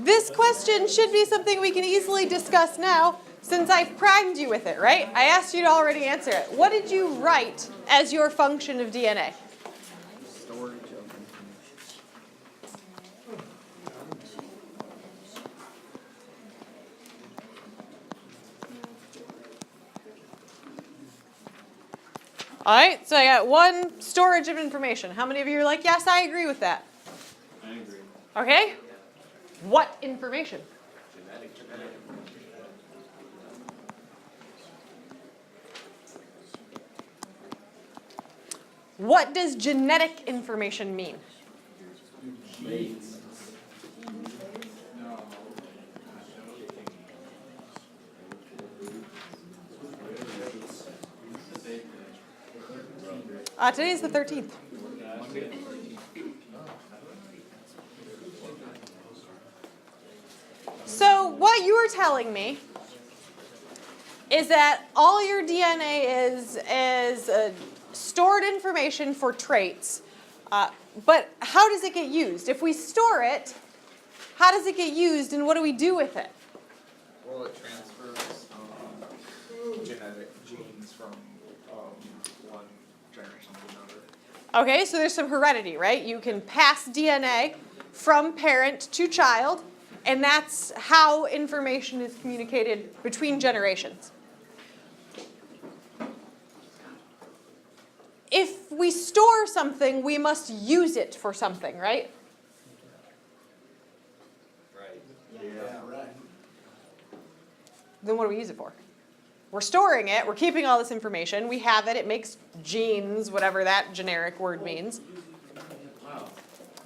This question should be something we can easily discuss now since I've primed you with it, right? I asked you to already answer it. What did you write as your function of DNA? Storage of information. All right, so I got one, storage of information. How many of you are like, yes, I agree with that? I agree. Okay. What information? Genetic. What does genetic information mean? Genes. Today's the 13th. So what you were telling me is that all your DNA is stored information for traits, but how does it get used? If we store it, how does it get used and what do we do with it? Well, it transfers genetic genes from one generation to another. Okay, so there's some heredity, right? You can pass DNA from parent to child, and that's how information is communicated between generations. If we store something, we must use it for something, right? Right. Yeah, right. Then what do we use it for? We're storing it, we're keeping all this information, we have it, it makes genes, whatever that generic word means.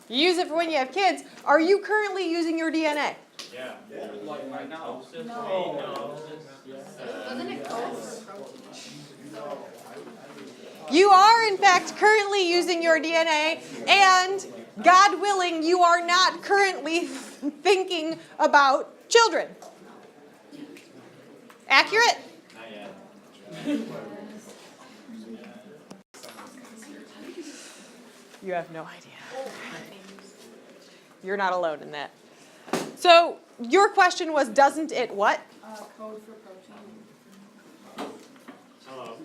You use it for when you have kids. Are you currently using your DNA? Yeah. Like right now. No. Wasn't it code for protein? You are, in fact, currently using your DNA, and God willing, you are not currently thinking about children. Accurate? Not yet. You have no idea. You're not alone in that. So your question was, doesn't it what? Code for protein. Hello.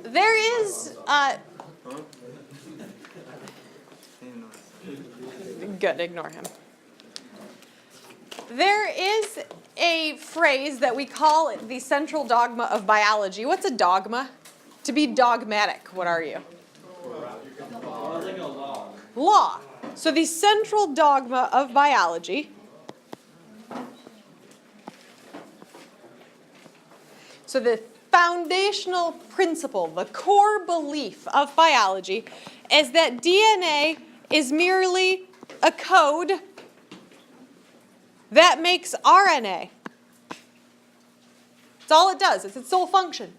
There is, good, ignore him. There is a phrase that we call the central dogma of biology. What's a dogma? To be dogmatic, what are you? Like a law. Law. So the central dogma of biology so the foundational principle, the core belief of biology is that DNA is merely a code that makes RNA. That's all it does. It's its sole function.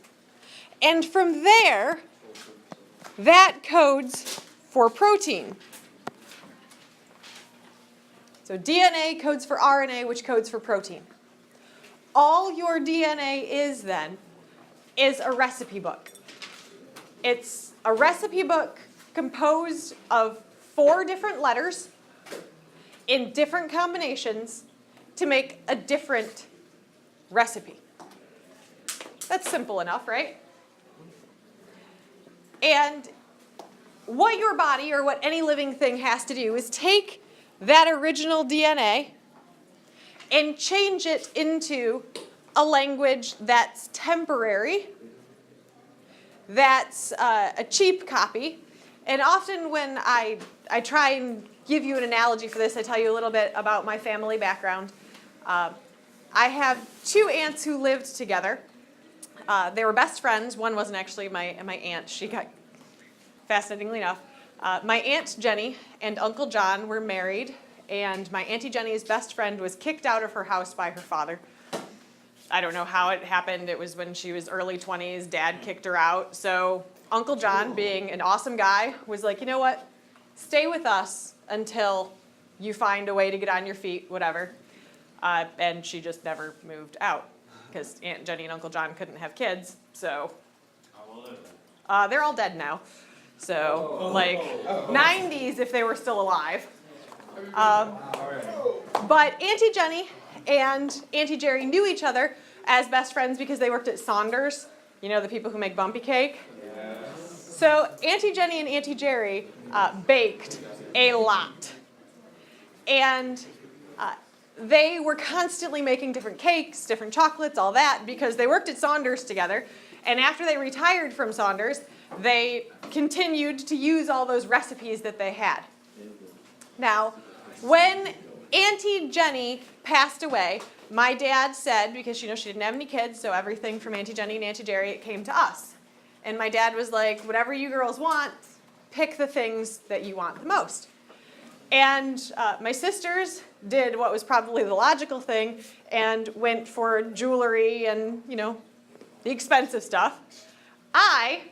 And from there, that codes for protein. So DNA codes for RNA, which codes for protein. All your DNA is then is a recipe book. It's a recipe book composed of 4 different letters in different combinations to make a different recipe. That's simple enough, right? And what your body or what any living thing has to do is take that original DNA and change it into a language that's temporary, that's a cheap copy. And often when I try and give you an analogy for this, I tell you a little bit about my family background. I have 2 aunts who lived together. They were best friends. One wasn't actually my aunt. She got, fascinatingly enough. My Aunt Jenny and Uncle John were married, and my Auntie Jenny's best friend was kicked out of her house by her father. I don't know how it happened. It was when she was early 20s. Dad kicked her out. So Uncle John, being an awesome guy, was like, you know what? stay with us until you find a way to get on your feet, whatever. And she just never moved out because Aunt Jenny and Uncle John couldn't have kids, so they're all dead now. So, like, 90s if they were still alive. But Auntie Jenny and Auntie Jerry knew each other as best friends because they worked at Saunders, you know, the people who make bumpy cake. So Auntie Jenny and Auntie Jerry baked a lot. And they were constantly making different cakes, different chocolates, all that, because they worked at Saunders together. And after they retired from Saunders, they continued to use all those recipes that they had. Now, when Auntie Jenny passed away, my dad said, because she didn't have any kids, so everything from Auntie Jenny and Auntie Jerry, it came to us. And my dad was like, whatever you girls want, pick the things that you want the most. And my sisters did what was probably the logical thing and went for jewelry and, the expensive stuff. I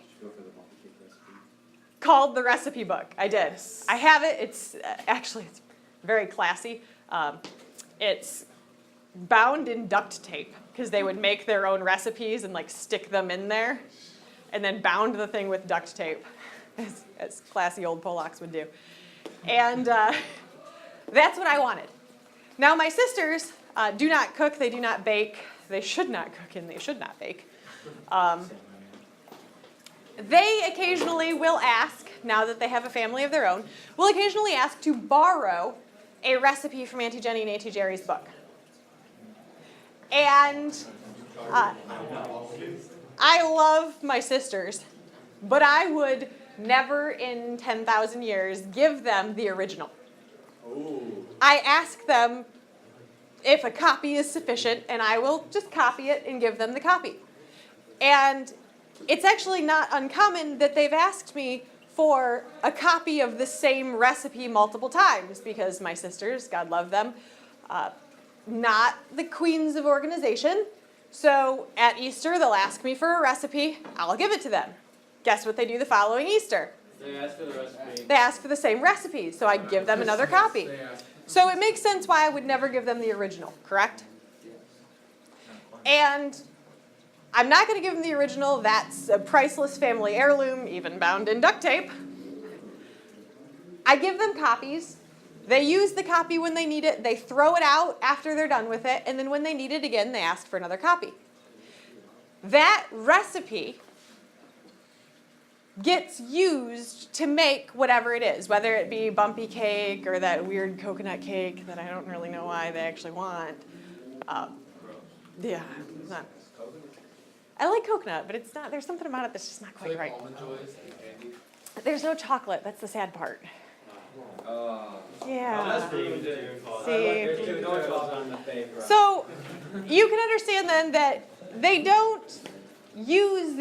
called the recipe book. I did. I have it. It's actually it's very classy. It's bound in duct tape because they would make their own recipes and stick them in there and then bound the thing with duct tape, as classy old Polacks would do. And that's what I wanted. Now my sisters do not cook, they do not bake, they should not cook and they should not bake. They occasionally will ask, now that they have a family of their own, will occasionally ask to borrow a recipe from Auntie Jenny and Auntie Jerry's book. And I love my sisters, but I would never in 10,000 years give them the original. Ooh. I ask them if a copy is sufficient, and I will just copy it and give them the copy. And it's actually not uncommon that they've asked me for a copy of the same recipe multiple times, because my sisters, God love them, not the queens of organization. So at Easter, they'll ask me for a recipe. I'll give it to them. Guess what they do the following Easter? They ask for the recipe. They ask for the same recipe, so I give them another copy. So it makes sense why I would never give them the original, correct? And I'm not going to give them the original. That's a priceless family heirloom, even bound in duct tape. I give them copies. They use the copy when they need it. They throw it out after they're done with it. And then when they need it again, they ask for another copy. That recipe gets used to make whatever it is, whether it be bumpy cake or that weird coconut cake that I don't really know why they actually want. Yeah, it's not. I like coconut, but it's not. There's something about it that's just not quite right. There's no chocolate. That's the sad part. Yeah. See. So you can understand then that they don't use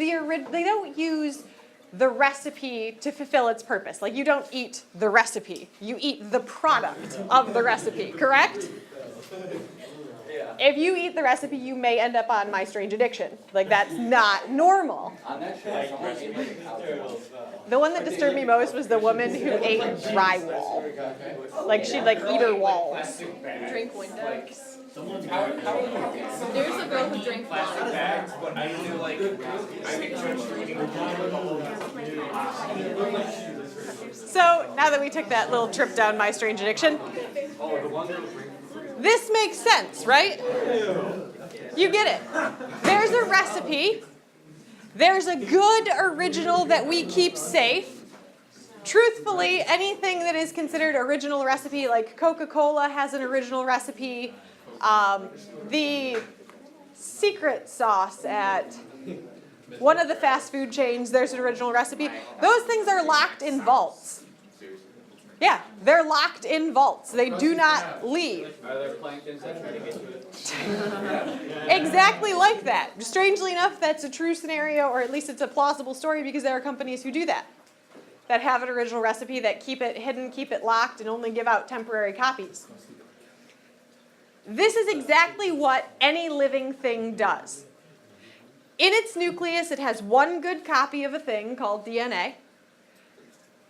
the recipe to fulfill its purpose. Like, you don't eat the recipe. You eat the product of the recipe, correct? If you eat the recipe, you may end up on My Strange Addiction. Like, that's not normal. The one that disturbed me most was the woman who ate drywall. Like, she'd eat her walls. Drink windows. There's a girl who drank plastic bags, but I feel like So now that we took that little trip down My Strange Addiction, this makes sense, right? You get it. There's a recipe. There's a good original that we keep safe. Truthfully, anything that is considered original recipe, like Coca-Cola has an original recipe. The secret sauce at one of the fast food chains, there's an original recipe. Those things are locked in vaults. Yeah, they're locked in vaults. They do not leave. Are there planktons that try to get to it? Exactly like that. Strangely enough, that's a true scenario, or at least it's a plausible story, because there are companies who do that have an original recipe, that keep it hidden, keep it locked, and only give out temporary copies. This is exactly what any living thing does. In its nucleus, it has one good copy of a thing called DNA.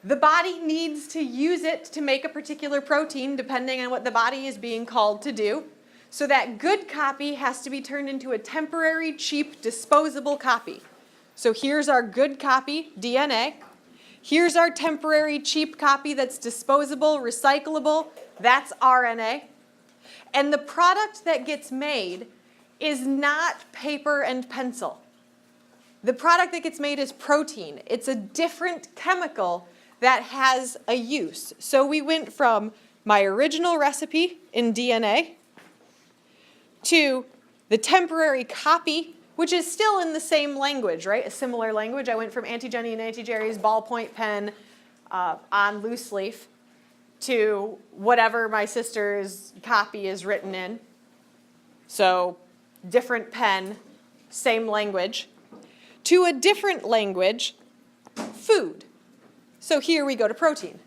The body needs to use it to make a particular protein depending on what the body is being called to do. So that good copy has to be turned into a temporary, cheap, disposable copy. So here's our good copy, DNA. Here's our temporary, cheap copy that's disposable, recyclable. That's RNA. And the product that gets made is not paper and pencil. The product that gets made is protein. It's a different chemical that has a use. So we went from my original recipe in DNA to the temporary copy, which is still in the same language, right? A similar language. I went from Auntie Jenny and Auntie Jerry's ballpoint pen on loose leaf to whatever my sister's copy is written in. So different pen, same language. To a different language, food. So here we go to protein.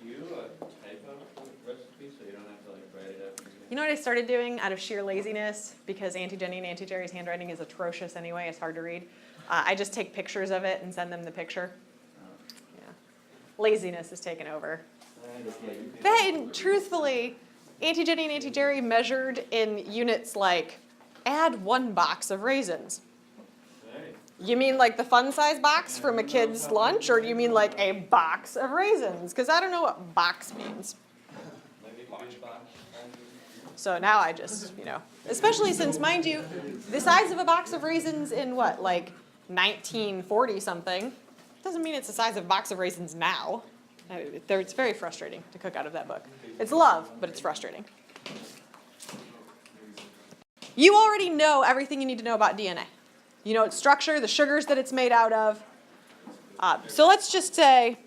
Do you type out the recipe so you don't have to like write it up? You know what I started doing out of sheer laziness? Because Auntie Jenny and Auntie Jerry's handwriting is atrocious anyway, it's hard to read. I just take pictures of it and send them the picture. Yeah. Laziness has taken over. Then, truthfully, Auntie Jenny and Auntie Jerry measured in units like, add 1 box of raisins. You mean like the fun size box from a kid's lunch, or do you mean like a box of raisins? Because I don't know what box means. So now I just, especially since, mind you, the size of a box of raisins in what, like 1940 something, doesn't mean it's the size of a box of raisins now. It's very frustrating to cook out of that book. It's love, but it's frustrating. You already know everything you need to know about DNA. You know its structure, the sugars that it's made out of. So let's just say,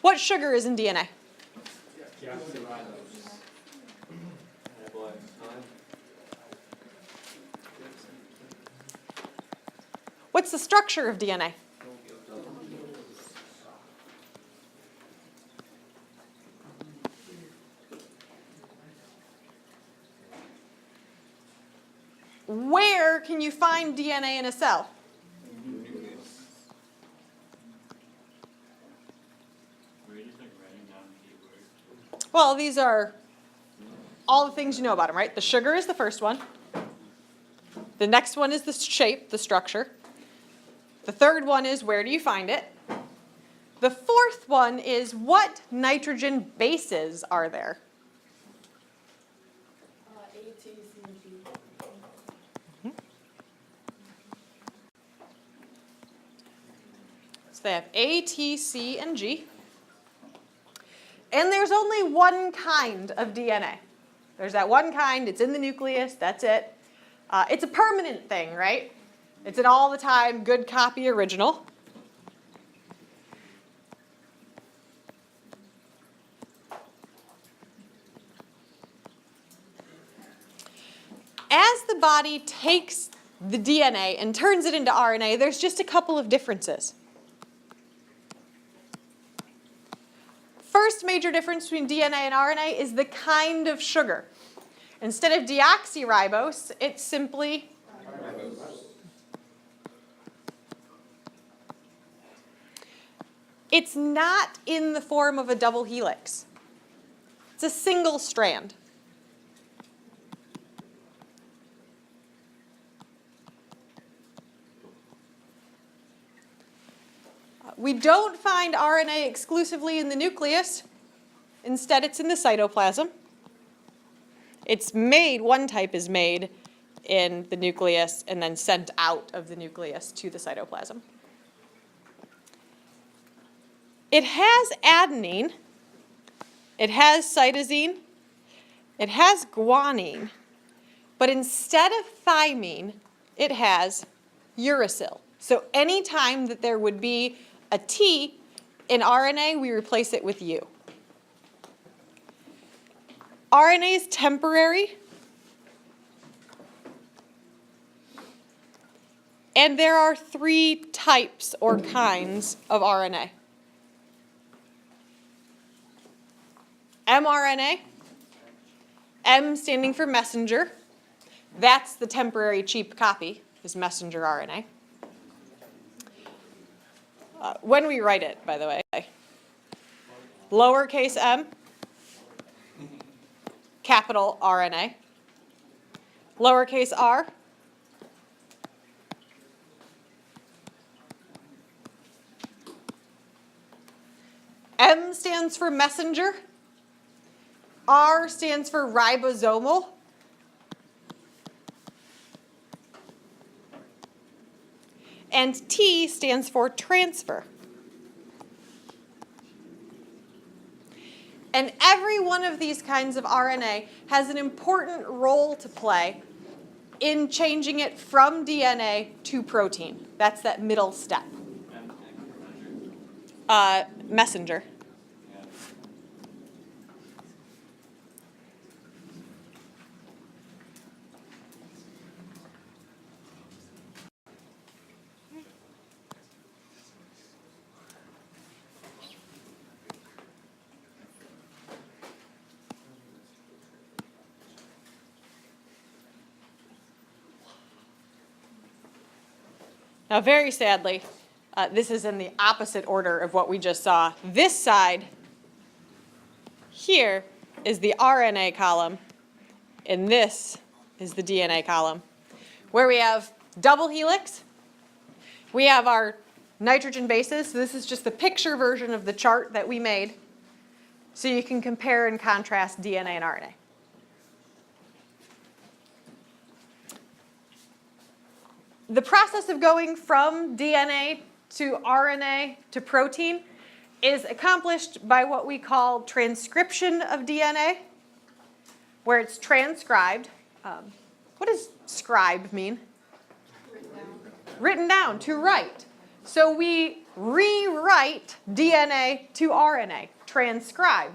what sugar is in DNA? What's the structure of DNA? Where can you find DNA in a cell? Well, these are all the things you know about them, right? The sugar is the first one. The next one is the shape, the structure. The third one is where do you find it? The fourth one is what nitrogen bases are there? A, T, C, and G. So they have A, T, C, and G. And there's only one kind of DNA. There's that one kind, it's in the nucleus, that's it. It's a permanent thing, right? It's an all the time, good copy original. As the body takes the DNA and turns it into RNA, there's just a couple of differences. First major difference between DNA and RNA is the kind of sugar. Instead of deoxyribose, it's simply ribose. It's not in the form of a double helix. It's a single strand. We don't find RNA exclusively in the nucleus. Instead, it's in the cytoplasm. It's made, one type is made in the nucleus and then sent out of the nucleus to the cytoplasm. It has adenine, it has cytosine, it has guanine, but instead of thymine, it has uracil. So anytime that there would be a T in RNA, we replace it with U. RNA is temporary, and there are 3 types or kinds of RNA. mRNA, M standing for messenger. That's the temporary cheap copy, is messenger RNA. when we write it, by the way. Lowercase m, capital RNA. Lowercase r, M stands for messenger. R stands for ribosomal. And T stands for transfer. And every one of these kinds of RNA has an important role to play in changing it from DNA to protein. That's that middle step. Messenger. Now, very sadly, this is in the opposite order of what we just saw. This side here is the RNA column, and this is the DNA column, where we have double helix. We have our nitrogen bases. So this is just the picture version of the chart that we made, so you can compare and contrast DNA and RNA. The process of going from DNA to RNA to protein is accomplished by what we call transcription of DNA, where it's transcribed. What does scribe mean? Written down, to write. So we rewrite DNA to RNA, transcribe.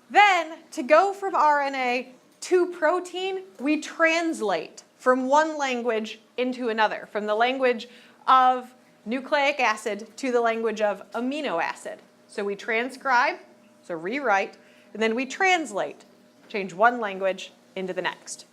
Then, to go from RNA to protein, we translate from one language into another, from the language of nucleic acid to the language of amino acid. So we transcribe, so rewrite, and then we translate, change one language into the next.